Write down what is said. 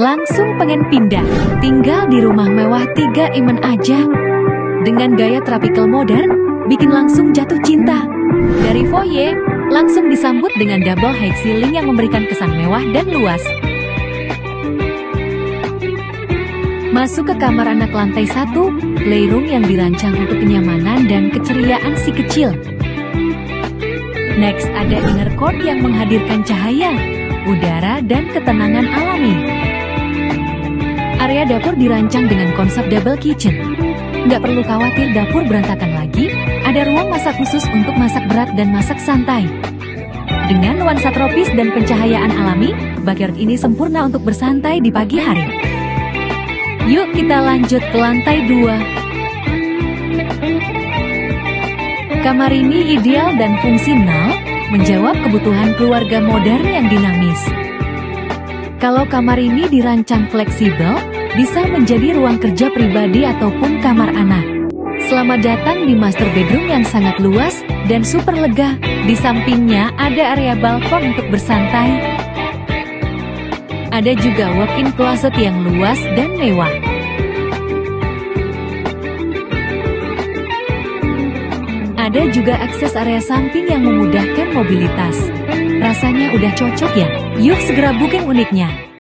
Langsung pengen pindah, tinggal di rumah mewah 3 aja. Dengan gaya tropical modern, bikin langsung jatuh cinta. Dari foyer, langsung disambut dengan double high ceiling yang memberikan kesan mewah dan luas. Masuk ke kamar anak lantai 1, playroom yang dirancang untuk kenyamanan dan keceriaan si kecil. Next, ada inner court yang menghadirkan cahaya, udara, dan ketenangan alami. Area dapur dirancang dengan konsep double kitchen. Nggak perlu khawatir dapur berantakan lagi, ada ruang masak khusus untuk masak berat dan masak santai. Dengan nuansa tropis dan pencahayaan alami, backyard ini sempurna untuk bersantai di pagi hari. Yuk kita lanjut ke lantai 2. Kamar ini ideal dan fungsional, menjawab kebutuhan keluarga modern yang dinamis. Kalau kamar ini dirancang fleksibel, bisa menjadi ruang kerja pribadi ataupun kamar anak. Selamat datang di master bedroom yang sangat luas dan super lega. Di sampingnya ada area balkon untuk bersantai. Ada juga walk-in closet yang luas dan mewah. Ada juga akses area samping yang memudahkan mobilitas. Rasanya udah cocok ya? Yuk segera booking unitnya.